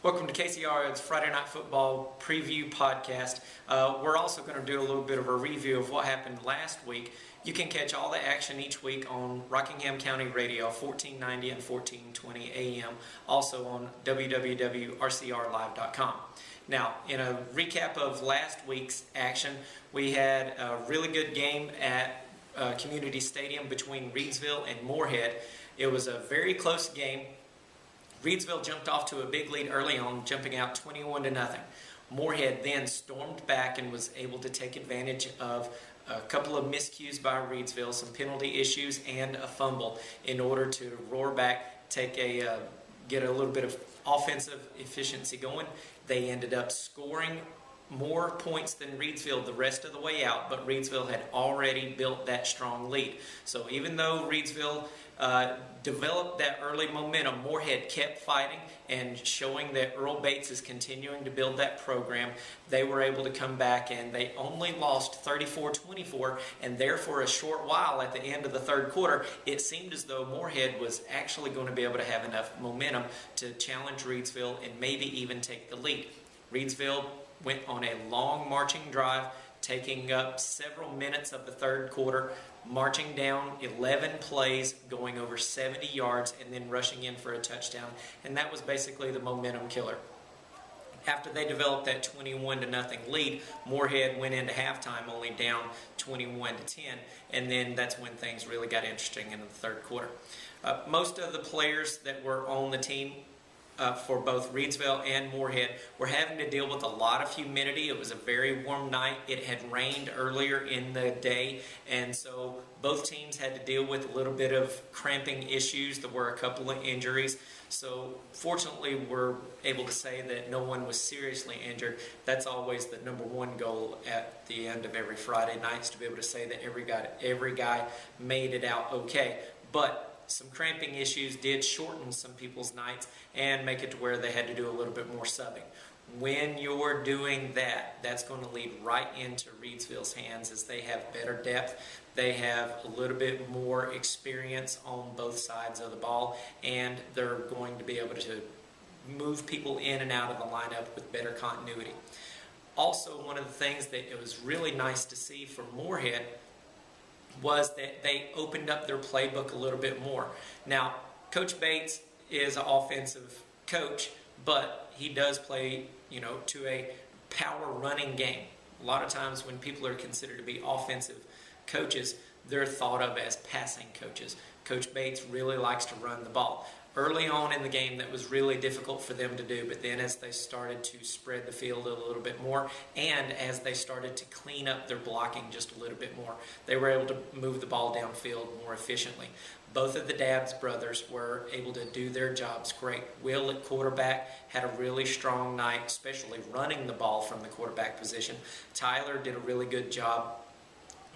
Welcome to KCR's Friday Night Football Preview Podcast. We're also going to do a little bit of a review of what happened last week. You can catch all the action each week on Rockingham County Radio, 1490 and 1420 AM, also on www.rcrlive.com. Now, in a recap of last week's action, we had a really good game at Community Stadium between Reedsville and Moorhead. It was a very close game. Reedsville jumped off to a big lead early on, jumping out 21-0. Moorhead then stormed back and was able to take advantage of a couple of miscues by Reedsville, some penalty issues, and a fumble in order to roar back, get a little bit of offensive efficiency going. They ended up scoring more points than Reedsville the rest of the way out, but Reedsville had already built that strong lead. So even though Reedsville developed that early momentum, Moorhead kept fighting and showing that Earl Bates is continuing to build that program. They were able to come back, and they only lost 34-24, and there for a short while at the end of the third quarter, it seemed as though Moorhead was actually going to be able to have enough momentum to challenge Reedsville and maybe even take the lead. Reedsville went on a long marching drive, taking up several minutes of the third quarter, marching down 11 plays, going over 70 yards, and then rushing in for a touchdown. And that was basically the momentum killer. After they developed that 21-0 lead, Moorhead went into halftime only down 21-10, and then that's when things really got interesting in the third quarter. Most of the players that were on the team for both Reedsville and Moorhead were having to deal with a lot of humidity. It was a very warm night. It had rained earlier in the day, and so both teams had to deal with a little bit of cramping issues. There were a couple of injuries. So fortunately, we're able to say that no one was seriously injured. That's always the number one goal at the end of every Friday night, is to be able to say that every guy made it out okay. But some cramping issues did shorten some people's nights and make it to where they had to do a little bit more subbing. When you're doing that, that's going to lead right into Reedsville's hands, as they have better depth. They have a little bit more experience on both sides of the ball, and they're going to be able to move people in and out of the lineup with better continuity. Also, one of the things that it was really nice to see for Moorhead was that they opened up their playbook a little bit more. Now, Coach Bates is an offensive coach, but he does play, to a power running game. A lot of times when people are considered to be offensive coaches, they're thought of as passing coaches. Coach Bates really likes to run the ball. Early on in the game, that was really difficult for them to do, but then as they started to spread the field a little bit more, and as they started to clean up their blocking just a little bit more, they were able to move the ball downfield more efficiently. Both of the Dabbs brothers were able to do their jobs great. Will at quarterback had a really strong night, especially running the ball from the quarterback position. Tyler did a really good job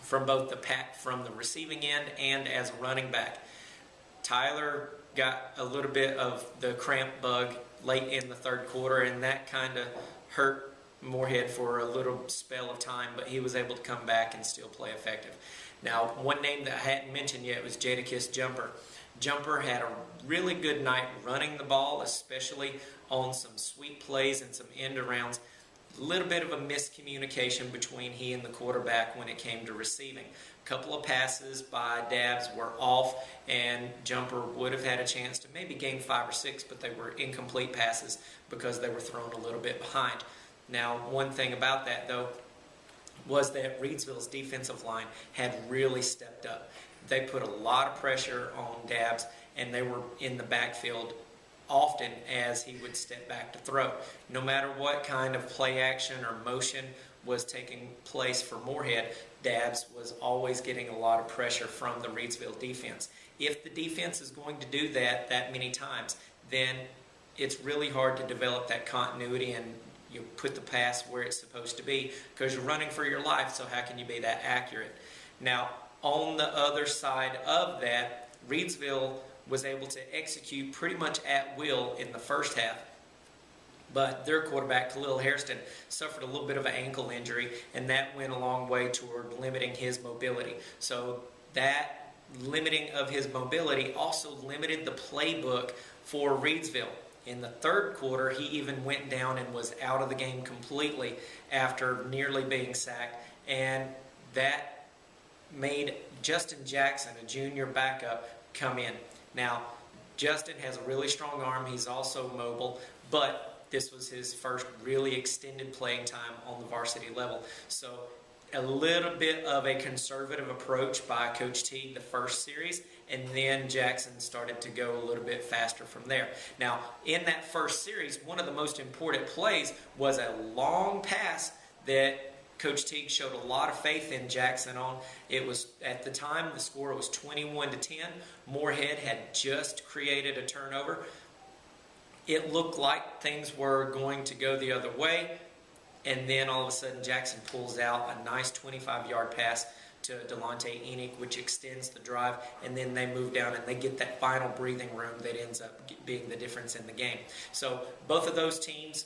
from both from the receiving end and as a running back. Tyler got a little bit of the cramp bug late in the third quarter, and that kind of hurt Moorhead for a little spell of time, but he was able to come back and still play effective. Now, one name that I hadn't mentioned yet was Jadakiss Jumper. Jumper had a really good night running the ball, especially on some sweep plays and some end arounds. A little bit of a miscommunication between he and the quarterback when it came to receiving. A couple of passes by Dabbs were off, and Jumper would have had a chance to maybe gain 5 or 6, but they were incomplete passes because they were thrown a little bit behind. Now, one thing about that, though, was that Reedsville's defensive line had really stepped up. They put a lot of pressure on Dabbs, and they were in the backfield often as he would step back to throw. No matter what kind of play action or motion was taking place for Moorhead, Dabbs was always getting a lot of pressure from the Reedsville defense. If the defense is going to do that many times, then it's really hard to develop that continuity and you put the pass where it's supposed to be, because you're running for your life, so how can you be that accurate? Now, on the other side of that, Reedsville was able to execute pretty much at will in the first half, but their quarterback, Khalil Hairston, suffered a little bit of an ankle injury, and that went a long way toward limiting his mobility. So that limiting of his mobility also limited the playbook for Reedsville. In the third quarter, he even went down and was out of the game completely after nearly being sacked, and that made Justin Jackson, a junior backup, come in. Now, Justin has a really strong arm. He's also mobile, but this was his first really extended playing time on the varsity level. So a little bit of a conservative approach by Coach Teague the first series, and then Jackson started to go a little bit faster from there. Now, in that first series, one of the most important plays was a long pass that Coach Teague showed a lot of faith in Jackson on. It was, at the time, the score was 21-10. Moorhead had just created a turnover. It looked like things were going to go the other way, and then all of a sudden Jackson pulls out a nice 25-yard pass to Delonte Enoch, which extends the drive, and then they move down and they get that final breathing room that ends up being the difference in the game. So both of those teams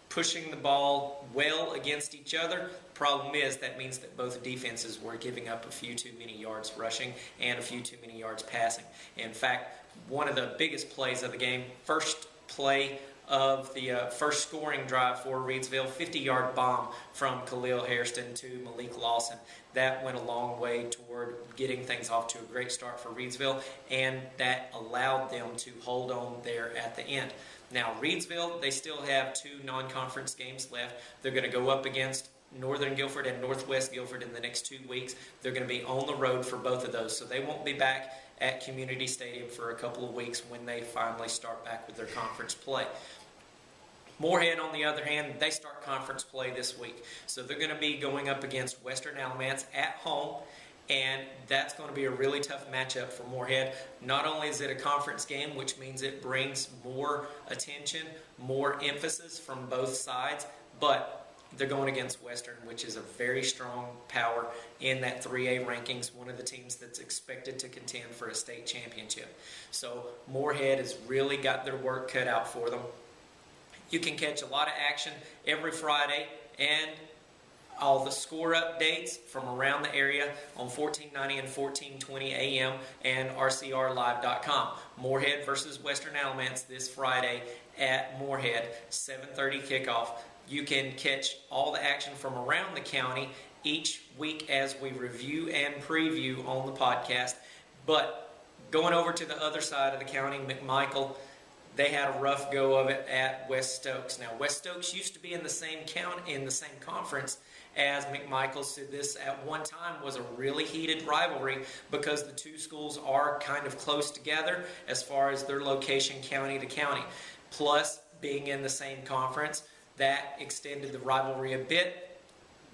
pushing the ball well against each other. Problem is, that means that both defenses were giving up a few too many yards rushing and a few too many yards passing. In fact, one of the biggest plays of the game, first play of the first scoring drive for Reidsville, 50-yard bomb from Khalil Hairston to Malik Lawson. That went a long way toward getting things off to a great start for Reidsville, and that allowed them to hold on there at the end. Now, Reidsville, they still have 2 non-conference games left. They're going to go up against Northern Guilford and Northwest Guilford in the next 2 weeks. They're going to be on the road for both of those, so they won't be back at Community Stadium for a couple of weeks when they finally start back with their conference play. Moorhead, on the other hand, they start conference play this week. So they're going to be going up against Western Alamance at home, and that's going to be a really tough matchup for Moorhead. Not only is it a conference game, which means it brings more attention, more emphasis from both sides, but they're going against Western, which is a very strong power in that 3A rankings, one of the teams that's expected to contend for a state championship. So Moorhead has really got their work cut out for them. You can catch a lot of action every Friday and all the score updates from around the area on 1490 and 1420 AM and rcrlive.com. Moorhead versus Western Alamance this Friday at Moorhead, 7:30 kickoff. You can catch all the action from around the county each week as we review and preview on the podcast. But going over to the other side of the county, McMichael, they had a rough go of it at West Stokes. Now, West Stokes used to be in the same county, in the same conference as McMichael. So this, at one time, was a really heated rivalry because the two schools are kind of close together as far as their location county to county. Plus, being in the same conference, that extended the rivalry a bit.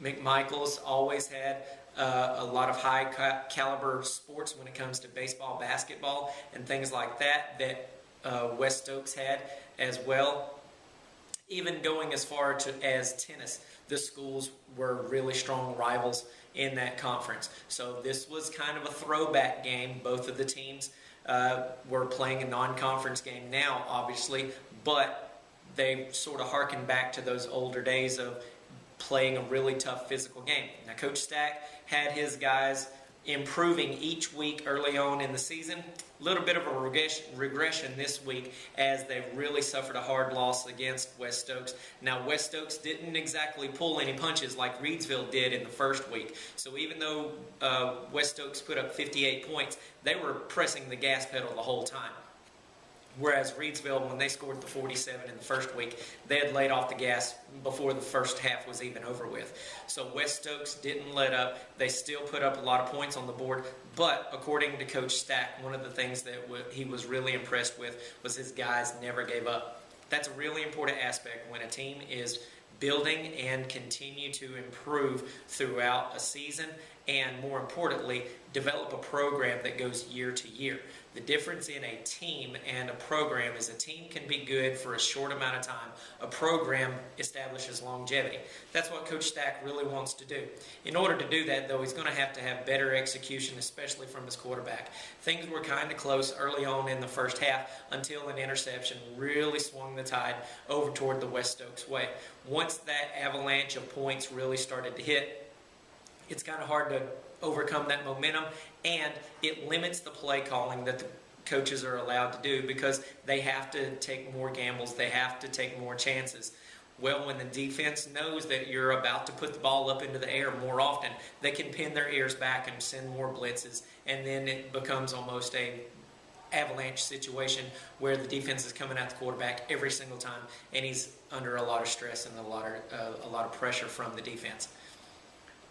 McMichael's always had a lot of high caliber sports when it comes to baseball, basketball, and things like that West Stokes had as well. Even going as far as tennis, the schools were really strong rivals in that conference. So this was kind of a throwback game. Both of the teams were playing a non-conference game now, obviously, but they sort of harken back to those older days of playing a really tough physical game. Now, Coach Stack had his guys improving each week early on in the season. A little bit of a regression this week as they really suffered a hard loss against West Stokes. Now, West Stokes didn't exactly pull any punches like Reidsville did in the first week. So even though West Stokes put up 58 points, they were pressing the gas pedal the whole time. Whereas Reidsville, when they scored the 47 in the first week, they had laid off the gas before the first half was even over with. So West Stokes didn't let up. They still put up a lot of points on the board. But according to Coach Stack, one of the things that he was really impressed with was his guys never gave up. That's a really important aspect when a team is building and continue to improve throughout a season, and more importantly, develop a program that goes year to year. The difference in a team and a program is a team can be good for a short amount of time. A program establishes longevity. That's what Coach Stack really wants to do. In order to do that, though, he's going to have better execution, especially from his quarterback. Things were kind of close early on in the first half until an interception really swung the tide over toward the West Stokes way. Once that avalanche of points really started to hit, it's kind of hard to overcome that momentum, and it limits the play calling that coaches are allowed to do because they have to take more gambles, they have to take more chances. Well, when the defense knows that you're about to put the ball up into the air more often, they can pin their ears back and send more blitzes, and then it becomes almost a avalanche situation where the defense is coming at the quarterback every single time, and he's under a lot of stress and a lot of pressure from the defense.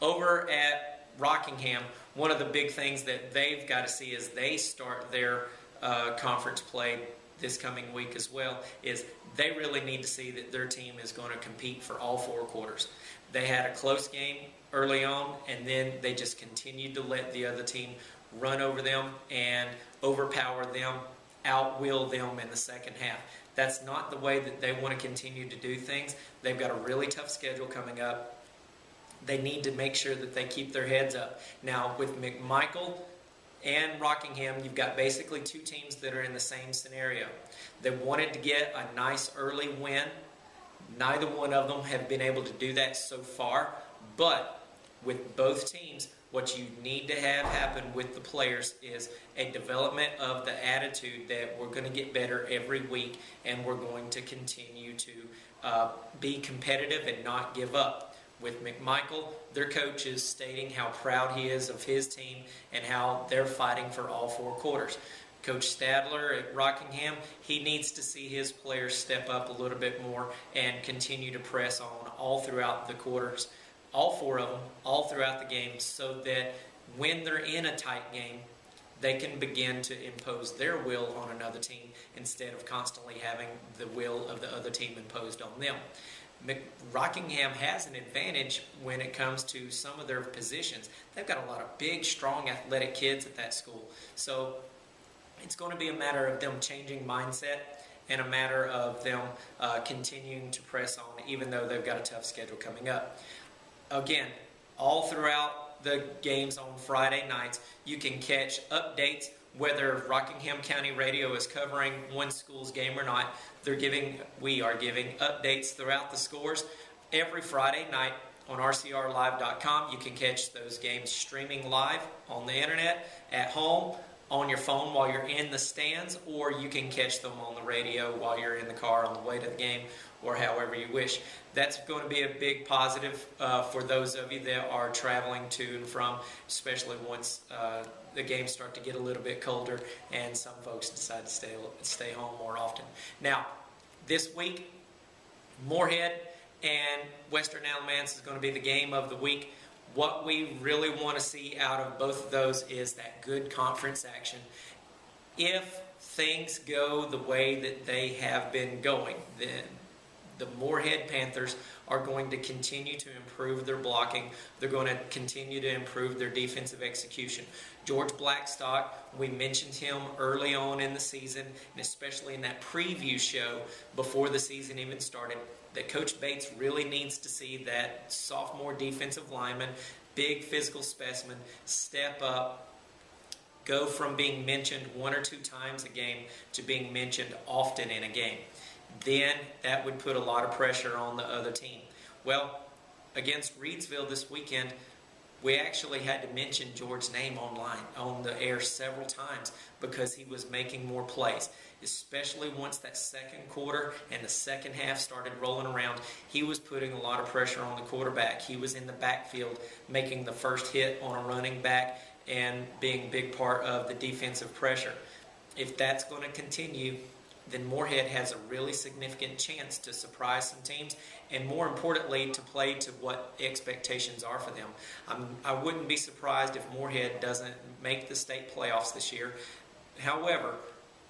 Over at Rockingham, one of the big things that they've got to see as they start their conference play this coming week as well is they really need to see that their team is going to compete for all 4 quarters. They had a close game early on, and then they just continued to let the other team run over them and overpower them, outwill them in the second half. That's not the way that they want to continue to do things. They've got a really tough schedule coming up. They need to make sure that they keep their heads up. Now, with McMichael and Rockingham, you've got basically 2 teams that are in the same scenario. They wanted to get a nice early win. Neither one of them have been able to do that so far, but with both teams, what you need to have happen with the players is a development of the attitude that we're going to get better every week and we're going to continue to be competitive and not give up. With McMichael, their coach is stating how proud he is of his team and how they're fighting for all 4 quarters. Coach Stadler at Rockingham, he needs to see his players step up a little bit more and continue to press on all throughout the quarters. All 4 of them, all throughout the game, so that when they're in a tight game, they can begin to impose their will on another team instead of constantly having the will of the other team imposed on them. Rockingham has an advantage when it comes to some of their positions. They've got a lot of big, strong, athletic kids at that school. So it's going to be a matter of them changing mindset and a matter of them continuing to press on, even though they've got a tough schedule coming up. Again, all throughout the games on Friday nights, you can catch updates whether Rockingham County Radio is covering one school's game or not. We are giving updates throughout the scores every Friday night on rcrlive.com. You can catch those games streaming live on the internet, at home, on your phone while you're in the stands, or you can catch them on the radio while you're in the car on the way to the game, or however you wish. That's going to be a big positive for those of you that are traveling to and from, especially once the games start to get a little bit colder and some folks decide to stay home more often. Now, this week, Moorhead and Western Alamance is going to be the game of the week. What we really want to see out of both of those is that good conference action. If things go the way that they have been going, then the Moorhead Panthers are going to continue to improve their blocking. They're going to continue to improve their defensive execution. George Blackstock, we mentioned him early on in the season, and especially in that preview show before the season even started, that Coach Bates really needs to see that sophomore defensive lineman, big physical specimen, step up, go from being mentioned 1 or 2 times a game to being mentioned often in a game. Then that would put a lot of pressure on the other team. Well, against Reedsville this weekend, we actually had to mention George's name on the air several times because he was making more plays, especially once that second quarter and the second half started rolling around. He was putting a lot of pressure on the quarterback. He was in the backfield making the first hit on a running back and being a big part of the defensive pressure. If that's going to continue, then Moorhead has a really significant chance to surprise some teams and, more importantly, to play to what expectations are for them. I wouldn't be surprised if Moorhead doesn't make the state playoffs this year. However,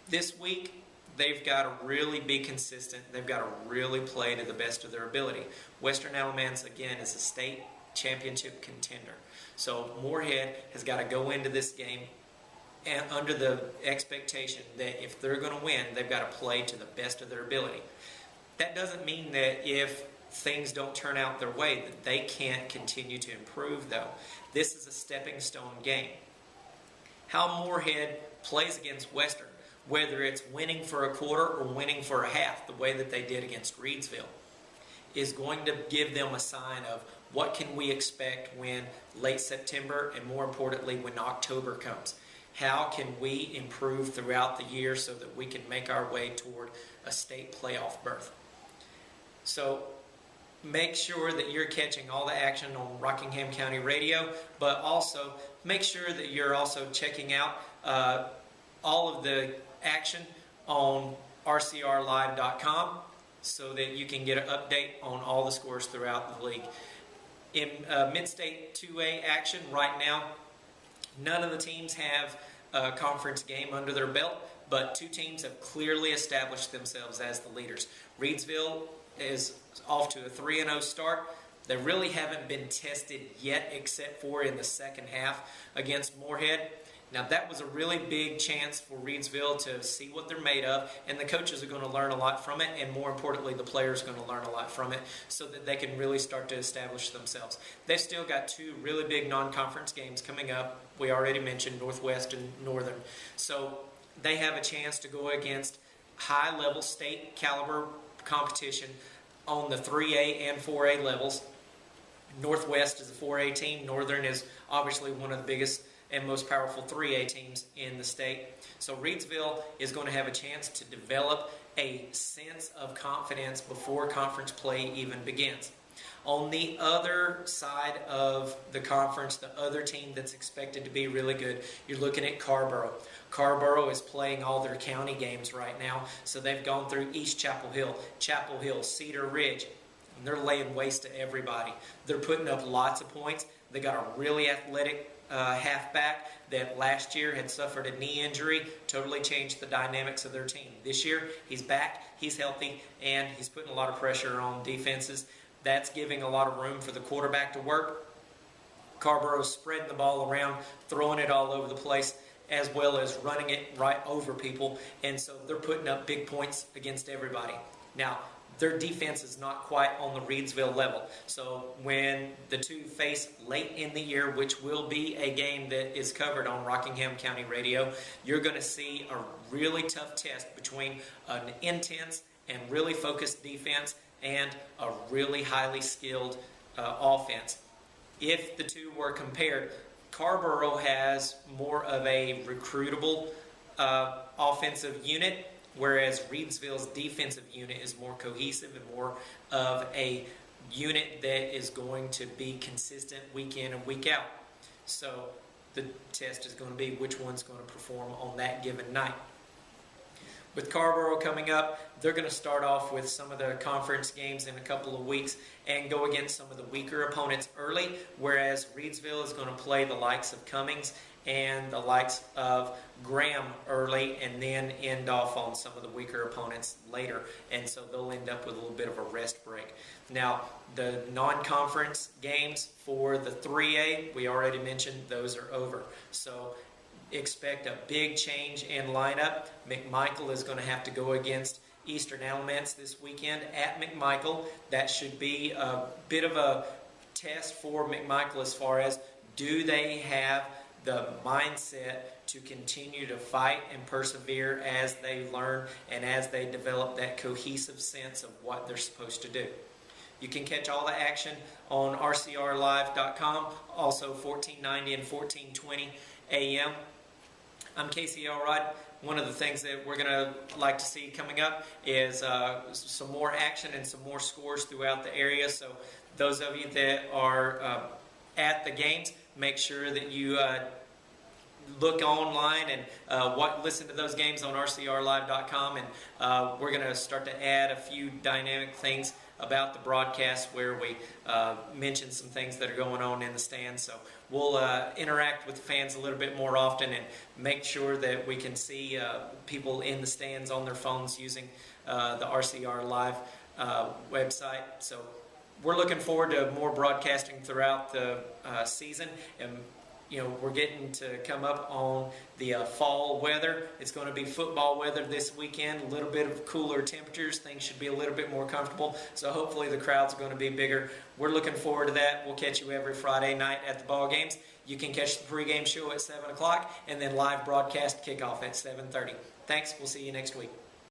this week, they've got to really be consistent. They've got to really play to the best of their ability. Western Alamance, again, is a state championship contender. So Moorhead has got to go into this game and under the expectation that if they're going to win, they've got to play to the best of their ability. That doesn't mean that if things don't turn out their way, that they can't continue to improve, though. This is a stepping stone game. How Moorhead plays against Western, whether it's winning for a quarter or winning for a half, the way that they did against Reedsville, is going to give them a sign of what can we expect when late September and, more importantly, when October comes. how can we improve throughout the year so that we can make our way toward a state playoff berth. So make sure that you're catching all the action on Rockingham County Radio, but also make sure that you're also checking out all of the action on rcrlive.com so that you can get an update on all the scores throughout the league. In Mid-State 2A action right now, none of the teams have a conference game under their belt, but two teams have clearly established themselves as the leaders. Reedsville is off to a 3-0 start. They really haven't been tested yet except for in the second half against Moorhead. Now that was a really big chance for Reedsville to see what they're made of, and the coaches are going to learn a lot from it, and more importantly the players are going to learn a lot from it so that they can really start to establish themselves. They've still got two really big non-conference games coming up. We already mentioned Northwest and Northern. So they have a chance to go against high-level state caliber competition on the 3A and 4A levels. Northwest is a 4A team. Northern is obviously one of the biggest and most powerful 3A teams in the state. So Reedsville is going to have a chance to develop a sense of confidence before conference play even begins. On the other side of the conference, the other team that's expected to be really good, you're looking at Carborough. Carborough is playing all their county games right now, so they've gone through East Chapel Hill, Cedar Ridge, and they're laying waste to everybody. They're putting up lots of points. They got a really athletic halfback that last year had suffered a knee injury, totally changed the dynamics of their team. This year, he's back, he's healthy, and he's putting a lot of pressure on defenses. That's giving a lot of room for the quarterback to work. Carborough's spreading the ball around, throwing it all over the place, as well as running it right over people, and so they're putting up big points against everybody. Now, their defense is not quite on the Reedsville level. So when the two face late in the year, which will be a game that is covered on Rockingham County Radio, you're going to see a really tough test between an intense and really focused defense and a really highly skilled offense. If the two were compared, Carborough has more of a recruitable offensive unit, whereas Reedsville's defensive unit is more cohesive and more of a unit that is going to be consistent week in and week out. So the test is going to be which one's going to perform on that given night. With Carborough coming up, they're going to start off with some of the conference games in a couple of weeks and go against some of the weaker opponents early, whereas Reedsville is going to play the likes of Cummings and the likes of Graham early and then end off on some of the weaker opponents later. And so they'll end up with a little bit of a rest break. Now, the non-conference games for the 3A, we already mentioned, those are over. So expect a big change in lineup. McMichael is going to have to go against Eastern Alamance this weekend at McMichael. That should be a bit of a test for McMichael as far as do they have the mindset to continue to fight and persevere as they learn and as they develop that cohesive sense of what they're supposed to do. You can catch all the action on rcrlive.com, also 1490 and 1420 AM. I'm Casey Elrod. One of the things that we're going to like to see coming up is some more action and some more scores throughout the area. So those of you that are at the games, make sure that you look online and listen to those games on rcrlive.com. And we're going to start to add a few dynamic things about the broadcast where we mention some things that are going on in the stands. So we'll interact with the fans a little bit more often and make sure that we can see people in the stands on their phones using the RCR Live website. So we're looking forward to more broadcasting throughout the season, and we're getting to come up on the fall weather. It's going to be football weather this weekend, a little bit of cooler temperatures. Things should be a little bit more comfortable, so hopefully the crowds are going to be bigger. We're looking forward to that. We'll catch you every Friday night at the ball games. You can catch the pregame show at 7 o'clock and then live broadcast kickoff at 7:30. Thanks. We'll see you next week.